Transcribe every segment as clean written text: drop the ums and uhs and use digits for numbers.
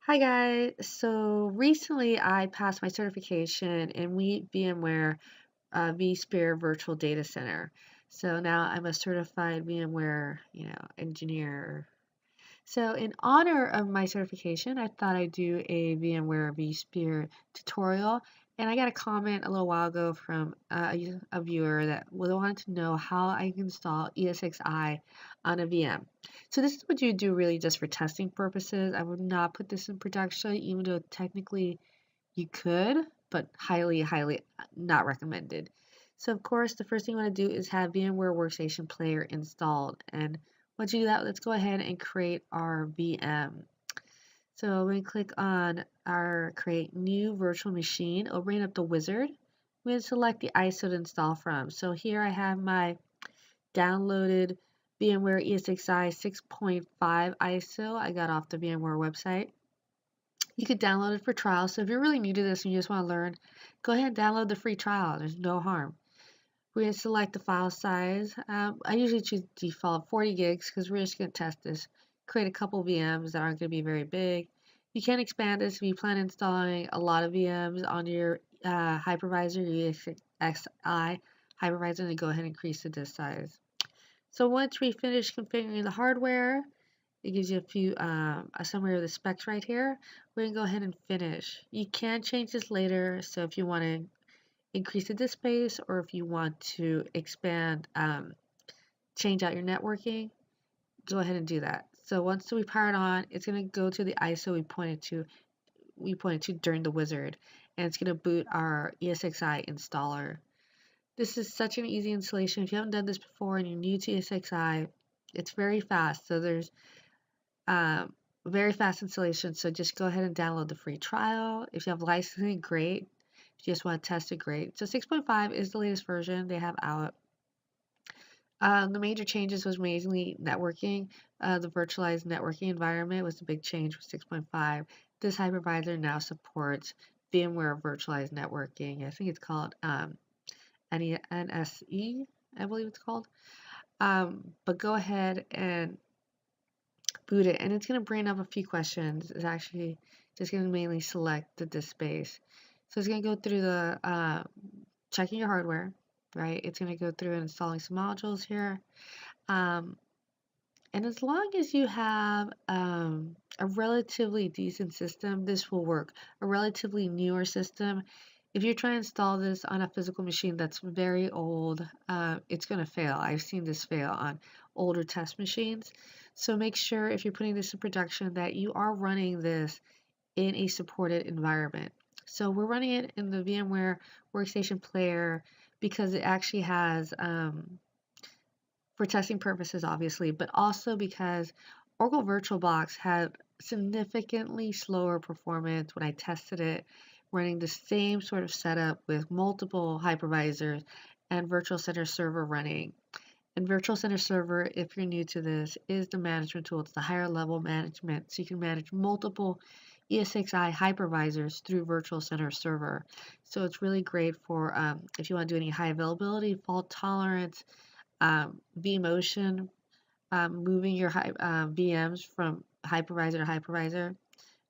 Hi guys. So recently I passed my certification in VMware vSphere Virtual Data Center. So now I'm a certified VMware, engineer. So in honor of my certification, I thought I'd do a VMware vSphere tutorial. And I got a comment a little while ago from a viewer that wanted to know how I can install ESXi on a VM. So this is what you do really just for testing purposes. I would not put this in production, even though technically you could, but highly, highly not recommended. So of course, the first thing you want to do is have VMware Workstation Player installed. And once you do that, let's go ahead and create our VM. So we click on our create new virtual machine. It'll bring up the wizard. We're going to select the ISO to install from. So here I have my downloaded VMware ESXi 6.5 ISO I got off the VMware website. You could download it for trial. So if you're really new to this and you just want to learn, go ahead and download the free trial. There's no harm. We're going to select the file size. I usually choose default 40 gigs because we're just going to test this. Create a couple VMs that aren't going to be very big. You can expand this if you plan on installing a lot of VMs on your hypervisor, your ESXi hypervisor, and go ahead and increase the disk size. So once we finish configuring the hardware, it gives you a summary of the specs right here. We're going to go ahead and finish. You can change this later, so if you want to increase the disk space or if you want to expand, change out your networking, go ahead and do that. So once we power it on, it's going to go to the ISO we pointed to during the wizard, and it's going to boot our ESXi installer. This is such an easy installation. If you haven't done this before and you're new to ESXi, it's very fast. So there's um, very fast installation. So just go ahead and download the free trial. If you have licensing, great. If you just want to test it, great. So 6.5 is the latest version they have out. The major changes was mainly networking. The virtualized networking environment was the big change with 6.5. This hypervisor now supports VMware virtualized networking. I think it's called NSE, I believe it's called. But go ahead and boot it, and it's going to bring up a few questions. It's actually just going to mainly select the disk space. So it's going to go through the checking your hardware, right? It's going to go through and installing some modules here. And as long as you have a relatively decent system, this will work. A relatively newer system, if you're trying to install this on a physical machine that's very old, it's going to fail. I've seen this fail on older test machines. So make sure if you're putting this in production that you are running this in a supported environment. So we're running it in the VMware Workstation Player because it actually has for testing purposes, obviously, but also because Oracle VirtualBox had significantly slower performance when I tested it, running the same sort of setup with multiple hypervisors and Virtual Center Server running. And Virtual Center Server, if you're new to this, is the management tool. It's the higher level management, so you can manage multiple ESXi hypervisors through Virtual Center Server. So it's really great for if you want to do any high availability, fault tolerance, vMotion, moving your VMs from hypervisor to hypervisor,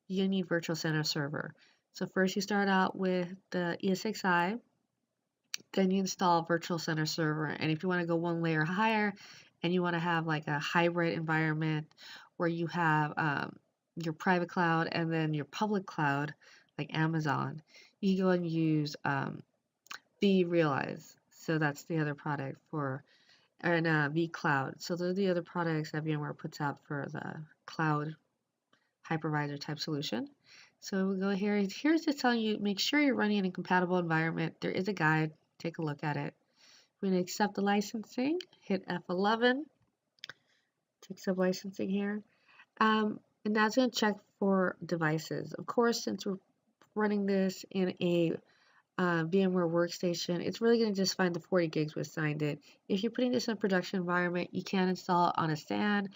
you need Virtual Center Server. So first you start out with the ESXi, then you install Virtual Center Server. And if you want to go one layer higher and you want to have like a hybrid environment where you have your private cloud and then your public cloud, like Amazon, you go and use vRealize. So that's the other product for and vCloud. So those are the other products that VMware puts out for the cloud hypervisor type solution. So we'll go here. Here's just telling you, make sure you're running in a compatible environment. There is a guide. Take a look at it. We're going to accept the licensing. Hit F11 to accept licensing here. And that's going to check for devices. Of course, since we're running this in a VMware Workstation, it's really going to just find the 40 gigs we assigned it. If you're putting this in a production environment, you can install it on a SAN,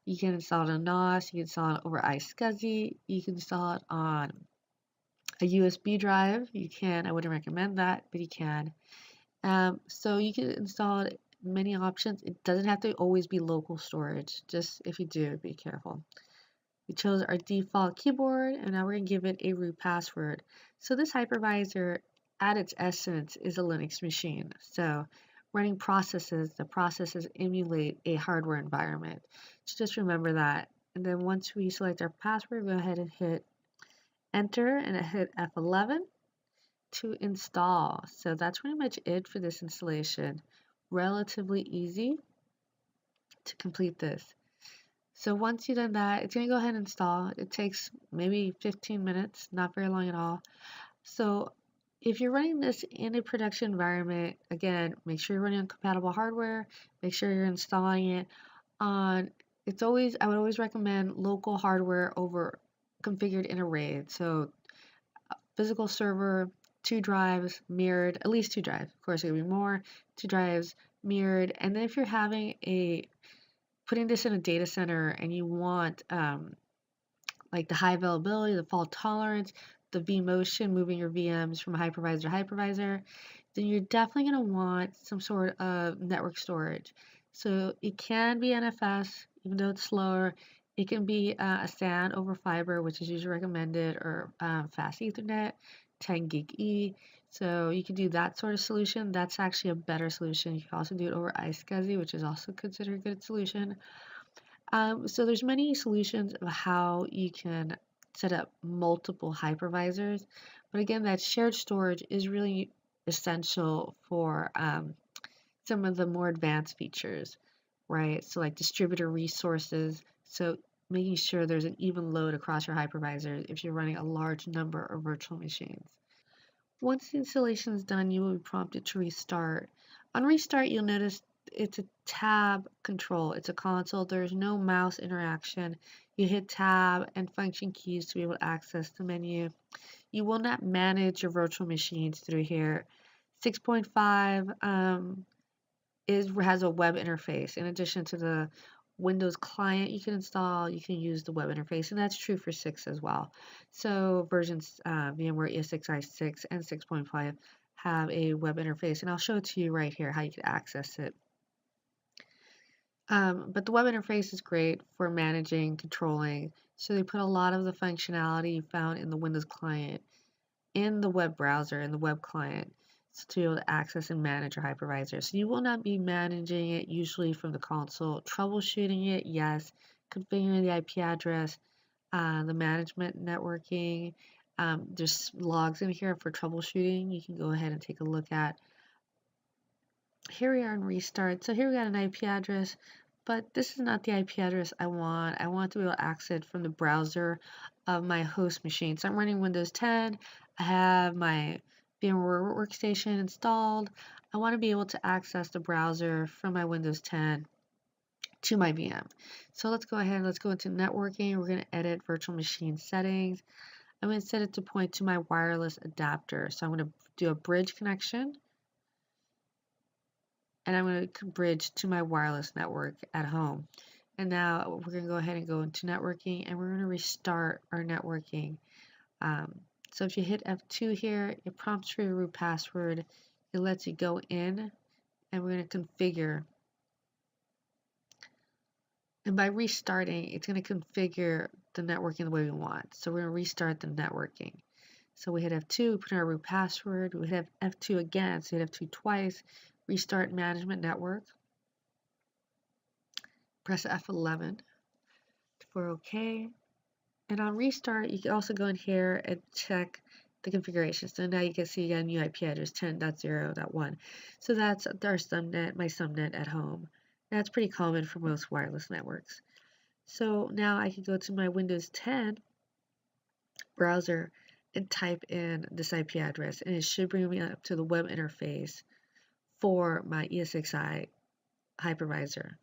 you can install it on NOS, you can install it over iSCSI, you can install it on a USB drive. You can, I wouldn't recommend that, but you can. So you can install it, many options. It doesn't have to always be local storage. Just if you do, be careful. We chose our default keyboard, and now we're going to give it a root password. So this hypervisor, at its essence, is a Linux machine. So running processes, the processes emulate a hardware environment. So just remember that. And then once we select our password, go ahead and hit enter and hit F11 to install. So that's pretty much it for this installation. Relatively easy to complete this. So once you've done that, it's going to go ahead and install. It takes maybe 15 minutes, not very long at all. So if you're running this in a production environment, again, make sure you're running on compatible hardware, make sure you're installing it on, I would always recommend local hardware over configured in a RAID. So physical server, 2 drives, mirrored, at least 2 drives. Of course, it could be more, 2 drives, mirrored. And then if you're putting this in a data center and you want like the high availability, the fault tolerance, the vMotion, moving your VMs from hypervisor to hypervisor, then you're definitely going to want some sort of network storage. So it can be NFS, even though it's slower. It can be a SAN over fiber, which is usually recommended, or fast Ethernet, 10 gig E. So you can do that sort of solution. That's actually a better solution. You can also do it over iSCSI, which is also considered a good solution. So there's many solutions of how you can set up multiple hypervisors, but again, that shared storage is really essential for some of the more advanced features, right? So like distributor resources, so making sure there's an even load across your hypervisors if you're running a large number of virtual machines. Once the installation is done, you will be prompted to restart. On restart, you'll notice it's a tab control. It's a console. There's no mouse interaction. You hit tab and function keys to be able to access the menu. You will not manage your virtual machines through here. 6.5 has a web interface. In addition to the Windows client you can install, you can use the web interface, and that's true for 6 as well. So versions VMware ESXi 6 and 6.5 have a web interface, and I'll show it to you right here how you can access it. But the web interface is great for managing, controlling. So they put a lot of the functionality you found in the Windows client in the web browser, in the web client, to be able to access and manage your hypervisor. So you will not be managing it usually from the console. Troubleshooting it, yes. Configuring the IP address, the management networking. There's logs in here for troubleshooting. You can go ahead and take a look at. Here we are in restart. So here we got an IP address, but this is not the IP address I want. I want to be able to access it from the browser of my host machine. So I'm running Windows 10. I have my VMware Workstation installed. I want to be able to access the browser from my Windows 10 to my VM. So let's go ahead, let's go into networking. We're going to edit virtual machine settings. I'm going to set it to point to my wireless adapter. So I'm going to do a bridge connection, and I'm going to bridge to my wireless network at home. And now we're going to go ahead and go into networking, and we're going to restart our networking. So if you hit F2 here, it prompts for your root password. It lets you go in, and we're going to configure. And by restarting, it's going to configure the networking the way we want. So we're going to restart the networking. So we hit F2, we put in our root password. We hit F2 again, so we hit F2 twice. Restart management network. Press F11 for OK. And on restart, you can also go in here and check the configuration. So now you can see you got a new IP address 10.0.1. So that's our subnet, my subnet at home. That's pretty common for most wireless networks. So now I can go to my Windows 10 browser and type in this IP address, and it should bring me up to the web interface for my ESXi hypervisor.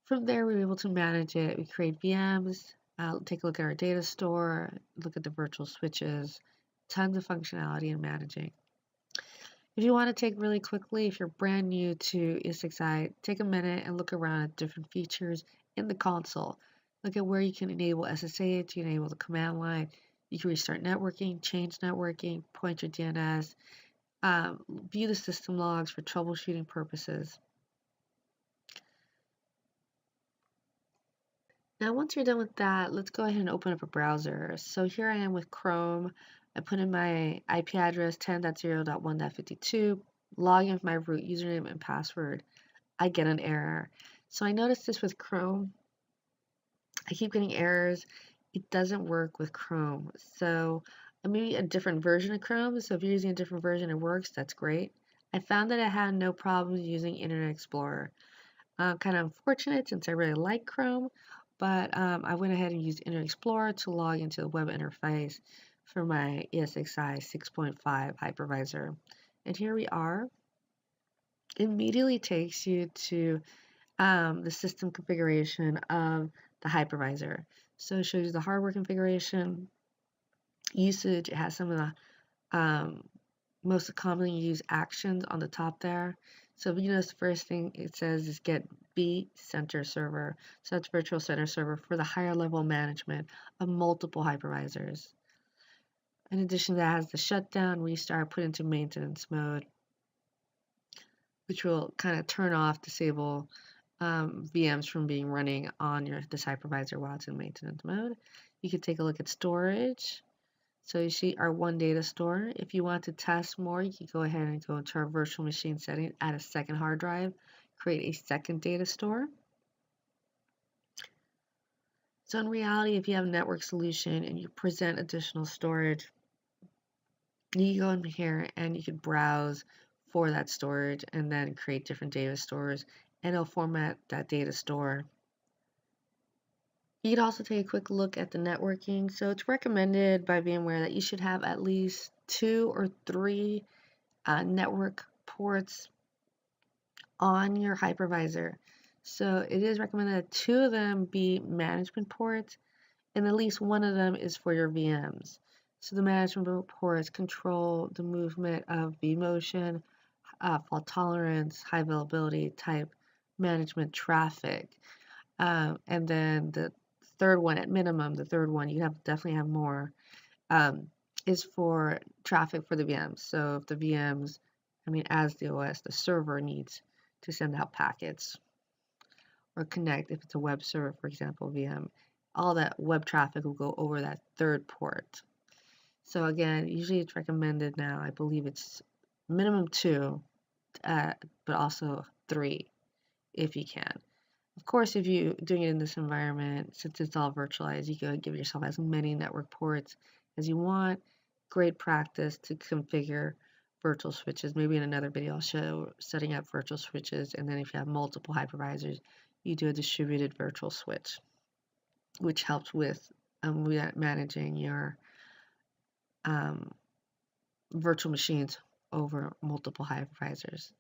From there, we were able to manage it. We create VMs, take a look at our data store, look at the virtual switches, tons of functionality in managing. If you want to take really quickly, if you're brand new to ESXi, take a minute and look around at different features in the console. Look at where you can enable SSH, you can enable the command line, you can restart networking, change networking, point your DNS, view the system logs for troubleshooting purposes. Now, once you're done with that, let's go ahead and open up a browser. So here I am with Chrome. I put in my IP address 10.0.1.52, log in with my root username and password. I get an error. So I noticed this with Chrome. I keep getting errors. It doesn't work with Chrome. So maybe a different version of Chrome. So if you're using a different version, it works. That's great. I found that I had no problems using Internet Explorer. Kind of unfortunate since I really like Chrome, but I went ahead and used Internet Explorer to log into the web interface for my ESXi 6.5 hypervisor. And here we are. It immediately takes you to the system configuration of the hypervisor. So it shows you the hardware configuration, usage. It has some of the most commonly used actions on the top there. So if you notice the first thing it says is get vCenter server. So that's virtual center server for the higher level management of multiple hypervisors. In addition, that has the shutdown, restart, put into maintenance mode, which will kind of turn off, disable VMs from being running on this hypervisor while it's in maintenance mode. You can take a look at storage. So you see our one data store. If you want to test more, you can go ahead and go into our virtual machine setting, add a second hard drive, create a second data store. So in reality, if you have a network solution and you present additional storage, you go in here and you can browse for that storage and then create different data stores, and it'll format that data store. You can also take a quick look at the networking. So it's recommended by VMware that you should have at least 2 or 3 network ports on your hypervisor. So it is recommended that 2 of them be management ports and at least one of them is for your VMs. So the management ports control the movement of vMotion, fault tolerance, high availability type management traffic. And then the third one, at minimum, the third one, you have definitely have more, um, is for traffic for the VMs. So if the VMs, as the OS, the server needs to send out packets or connect, if it's a web server, for example, VM, all that web traffic will go over that third port. So again, usually it's recommended now, I believe it's minimum 2, but also 3 if you can. Of course, if you're doing it in this environment, since it's all virtualized, you can give yourself as many network ports as you want. Great practice to configure virtual switches. Maybe in another video I'll show setting up virtual switches, and then if you have multiple hypervisors, you do a distributed virtual switch, which helps with managing your virtual machines over multiple hypervisors.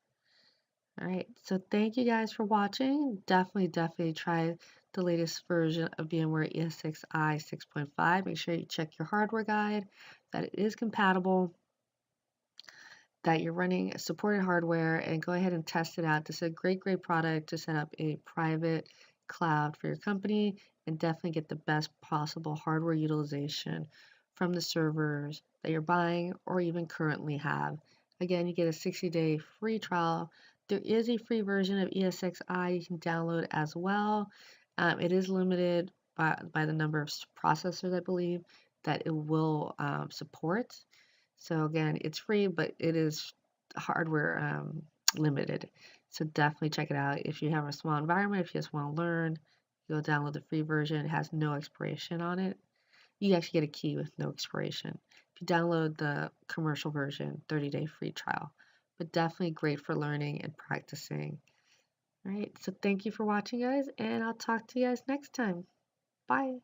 All right, so thank you guys for watching. Definitely try the latest version of VMware ESXi 6.5. Make sure you check your hardware guide, that it is compatible, that you're running supported hardware, and go ahead and test it out. This is a great product to set up a private cloud for your company and definitely get the best possible hardware utilization from the servers that you're buying or even currently have. Again, you get a 60-day free trial. There is a free version of ESXi you can download as well. It is limited by the number of processors, I believe, that it will support. So again, it's free, but it is hardware limited. So definitely check it out. If you have a small environment, if you just want to learn, you'll download the free version. It has no expiration on it. You actually get a key with no expiration. If you download the commercial version, 30-day free trial. But definitely great for learning and practicing. All right, so thank you for watching, guys, and I'll talk to you guys next time. Bye.